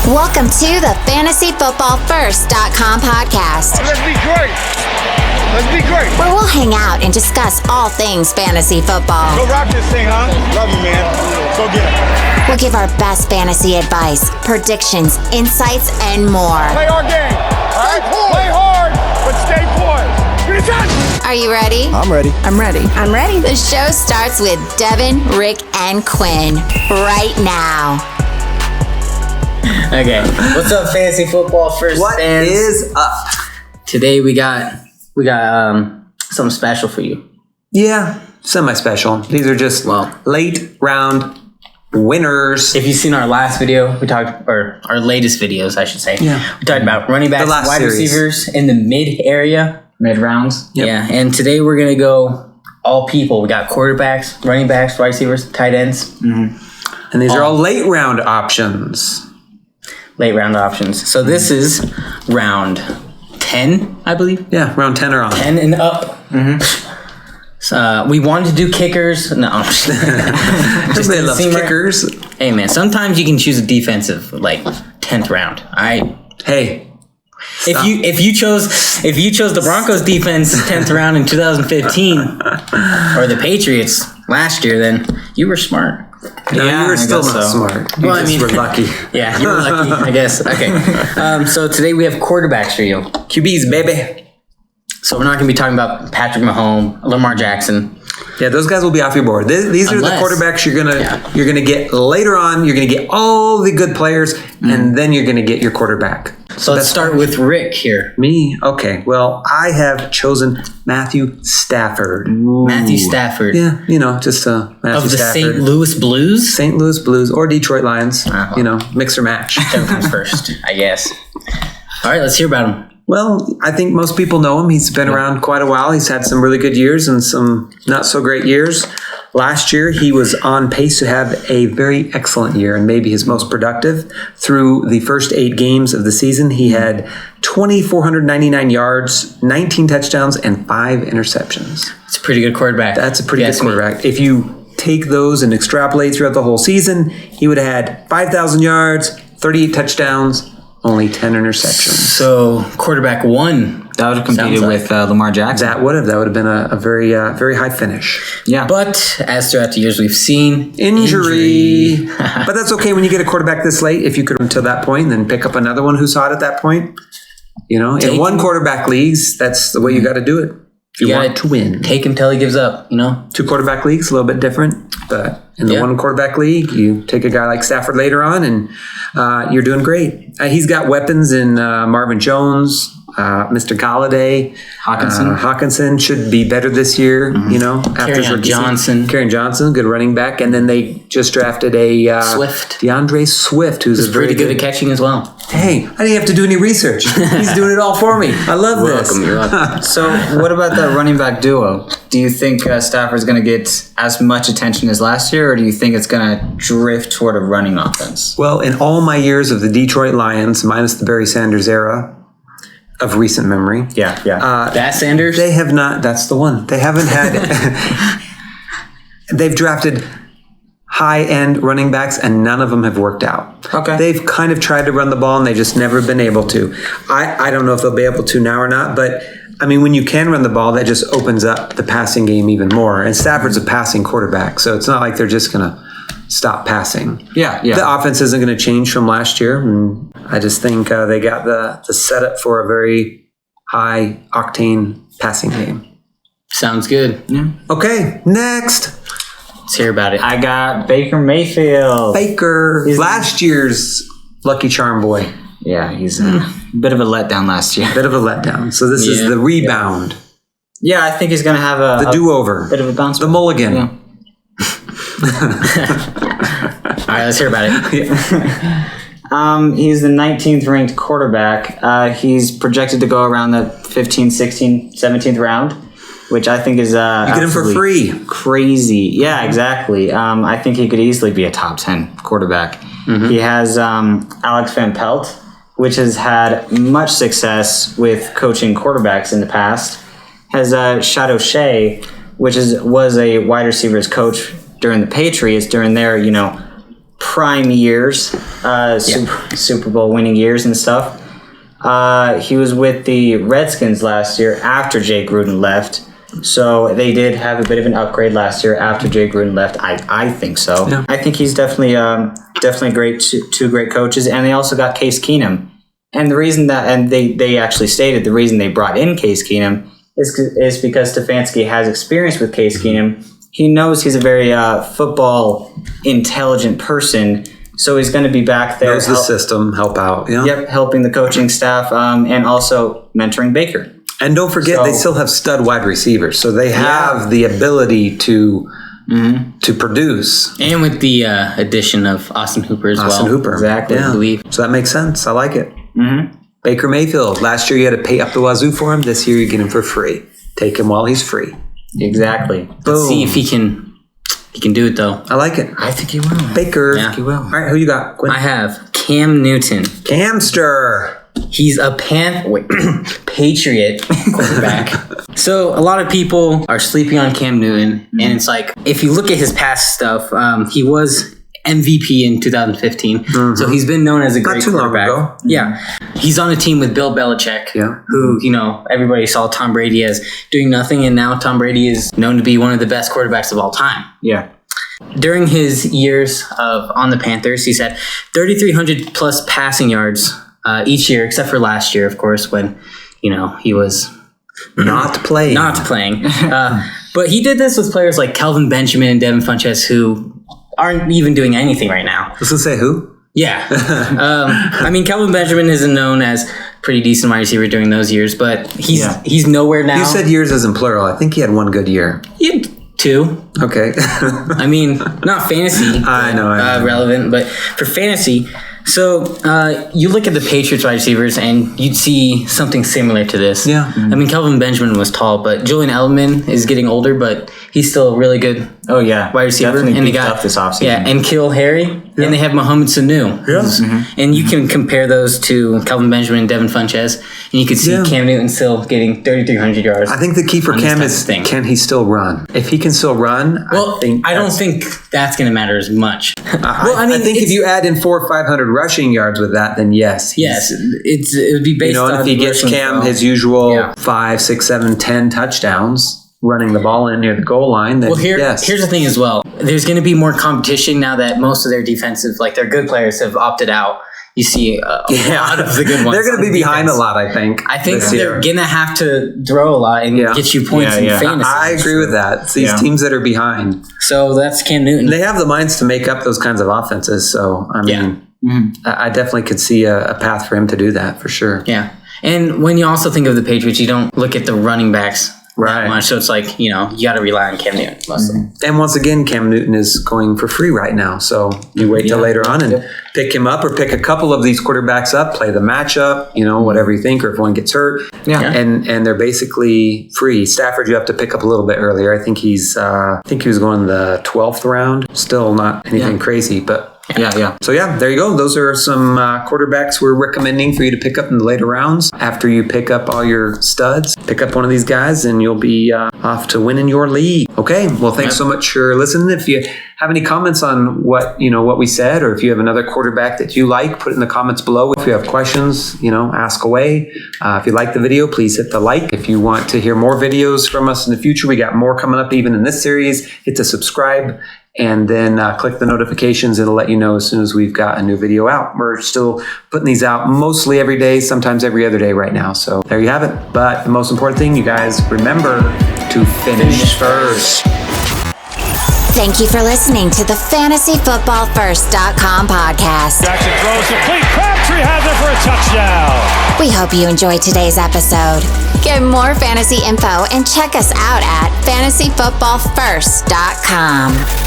Welcome to the FantasyFootballFirst.com podcast. Let's be great. Let's be great. Where we'll hang out and discuss all things fantasy football. Go rock this thing, huh? Love you, man. Go get it. We'll give our best fantasy advice, predictions, insights, and more. Play our game. All right? Play hard, but stay poised. Are you ready? I'm ready. I'm ready. I'm ready. The show starts with Devin, Rick, and Quinn right now. Okay, what's up, fantasy football first What fans? is up? Today we got something special for you. Yeah, semi-special. These are just late round winners. If you've seen our last video, we talked, or our latest videos, I should say. Yeah. We talked about running backs, The last wide series. receivers in the mid area, mid rounds. Yep. Yeah, and today we're gonna go all people. We got quarterbacks, running backs, wide receivers, tight ends, And these are all late round options. late round options. So this is round 10, I believe. Yeah, round 10 or on. 10 and up. So, we wanted to do kickers. No. Just Everybody didn't loves seem right. kickers. Hey, man, sometimes you can choose a defensive, like 10th round. All right. Hey, If you chose the Broncos defense 10th round in 2015 or the Patriots last year, then you were smart. no, you were still guess not so. smart. You Well, I just mean- were lucky. Yeah, you were lucky, I guess. Okay. So today we have quarterbacks for you. QBs, baby. So we're not going to be talking about Patrick Mahomes, Lamar Jackson. Yeah, those guys will be off your board. These are the Unless- quarterbacks you're gonna get later on. You're gonna get all the good players, and then you're gonna get your quarterback. So let's start with Rick here. Me? Okay. Well, I have chosen Matthew Stafford. Matthew Stafford. Yeah, just Matthew Of the Stafford. St. Louis Blues? St. Louis Blues or Detroit Lions. Uh-huh. Mix or match. Whichever comes first, I guess. All right, let's hear about him. Well, I think most people know him. He's been around quite a while. He's had some really good years and some not so great years. Last year, he was on pace to have a very excellent year and maybe his most productive. Through the first 8 games of the season, he had 2,499 yards, 19 touchdowns, and 5 interceptions. It's a pretty good quarterback. That's a pretty good Yes, me. quarterback. If you take those and extrapolate throughout the whole season, he would have had 5,000 yards, 38 touchdowns, only 10 interceptions. So, quarterback 1. That would have competed Sounds with Lamar Jackson. That would have been a very very high finish. Yeah. But, as throughout the years we've seen, Injury. But that's okay when you get a quarterback this late. If you could until that point, then pick up another one who's hot at that point. In one quarterback leagues, that's the way you got to do it. If you want to win. Take him till he gives up, 2 quarterback leagues, a little bit different. But in the 1 quarterback league, you take a guy like Stafford later on, and you're doing great. He's got weapons in Marvin Jones, Mr. Galladay. Hawkinson should be better this year, after his rookie season. Kerryon Johnson, good running back. And then they just drafted a Swift. DeAndre Swift, who's pretty good at catching as well. Hey, I didn't have to do any research. He's doing it all for me. I love this. You're welcome. So, what about that running back duo? Do you think Stafford's going to get as much attention as last year, or do you think it's going to drift toward a running offense? Well, in all my years of the Detroit Lions, minus the Barry Sanders era of recent memory, Yeah. That Sanders? they have not. That's the one. They haven't had. They've drafted high-end running backs, and none of them have worked out. Okay. They've kind of tried to run the ball, and they just never been able to. I don't know if they'll be able to now or not, but I mean, when you can run the ball, that just opens up the passing game even more. And Stafford's a passing quarterback, so it's not like they're just going to stop passing. Yeah. The offense isn't going to change from last year, and I just think they got the setup for a very high-octane passing game. Sounds good. Yeah. Okay, next. Let's hear about it. I got Baker Mayfield. Baker, last year's Lucky Charm boy. Yeah, he's a bit of a letdown last year. Bit of a letdown. So this is the rebound, Yeah, I think he's going to have the do-over, bit of a bounce. the mulligan. Yeah. All right, let's hear about it. He's the 19th ranked quarterback. He's projected to go around the 15th, 16th, 17th round, which I think is You get him for free. Crazy. Yeah, exactly. I think he could easily be a top 10 quarterback. He has Alex Van Pelt, which has had much success with coaching quarterbacks in the past. Has Shadow Shea, which was a wide receivers coach during the Patriots during their, prime years, Super Bowl winning years and stuff. He was with the Redskins last year after Jay Gruden left. So they did have a bit of an upgrade last year after Jay Gruden left. I think so. Yeah. I think he's definitely great. Two great coaches, and they also got Case Keenum. And the reason they actually stated the reason they brought in Case Keenum is because Stefanski has experience with Case Keenum. He knows he's a very football intelligent person, so he's going to be back there. Knows the system, help out. Yeah. Yep, helping the coaching staff, and also mentoring Baker. And don't forget, they still have stud wide receivers, so they have the ability to produce. And with the addition of Austin Hooper as well. Austin Hooper, exactly. Yeah. I believe. So that makes sense. I like it. Mm-hmm. Baker Mayfield. Last year you had to pay up the wazoo for him. This year you get him for free. Take him while he's free. Exactly. Let's see if he can do it though. I like it. I think he will. Baker. Yeah. He will. All right, who you got, Quinn? I have Cam Newton. Camster. He's a Patriot quarterback. So a lot of people are sleeping on Cam Newton, and it's like, if you look at his past stuff, he was MVP in 2015. Mm-hmm. So he's been known as a great quarterback. Long ago. Yeah. He's on a team with Bill Belichick, who, everybody saw Tom Brady as doing nothing, and now Tom Brady is known to be one of the best quarterbacks of all time. Yeah. During his years on the Panthers, he's had 3,300 plus passing yards each year, except for last year, of course, when, he was not playing. But he did this with players like Kelvin Benjamin and Devin Funchess, who aren't even doing anything right now. Let's just say who? Yeah. Kelvin Benjamin is known as pretty decent wide receiver during those years, but he's nowhere now. You said years as in plural. I think he had one good year. He had 2. Okay. Not fantasy. I know. Relevant, but for fantasy. So you look at the Patriots wide receivers, and you'd see something similar to this. Yeah. Mm-hmm. Kelvin Benjamin was tall, but Julian Edelman is getting older, but he's still a really good wide receiver. Definitely and they got up this offseason. Yeah, and Kirill Harry, and they have Mohamed Sanu. Yeah. Mm-hmm. And you can compare those to Kelvin Benjamin and Devin Funchess, and you can see Cam Newton still getting 3,300 yards. I think the key for Cam is, can he still run? If he can still run, I don't think that's going to matter as much. I think if you add in 400 or 500 rushing yards with that, then yes. It would be based on. And if he gets Cam his usual 5, 6, 7, 10 touchdowns running the ball in near the goal line, then here's the thing as well. There's going to be more competition now that most of their defensive, their good players have opted out. You see a lot of the good ones. They're going to be behind a lot, I think. I think they're going to have to throw a lot and get you points in fantasy. I agree with that. It's these teams that are behind. So that's Cam Newton. They have the minds to make up those kinds of offenses. So, I definitely could see a path for him to do that for sure. Yeah. And when you also think of the Patriots, you don't look at the running backs that much. So it's like, you got to rely on Cam Newton mostly. And once again, Cam Newton is going for free right now. So you wait till later on and pick him up, or pick a couple of these quarterbacks up, play the matchup, whatever you think, or if one gets hurt. Yeah. And they're basically free. Stafford, you have to pick up a little bit earlier. I think he was going the 12th round. Still not anything crazy, but Yeah. So there you go. Those are some quarterbacks we're recommending for you to pick up in the later rounds. After you pick up all your studs, pick up one of these guys and you'll be off to winning your league. Okay. Well, thanks so much for listening. If you have any comments on what we said, or if you have another quarterback that you like, put it in the comments below. If you have questions, ask away. If you like the video, please hit the like. If you want to hear more videos from us in the future, we got more coming up even in this series. Hit the subscribe. And then click the notifications. It'll let you know as soon as we've got a new video out. We're still putting these out mostly every day, sometimes every other day right now. So there you have it. But the most important thing, you guys, remember to finish first. Thank you for listening to the FantasyFootballFirst.com podcast. Jackson throws complete. Crabtree has it for a touchdown. We hope you enjoyed today's episode. Get more fantasy info and check us out at FantasyFootballFirst.com.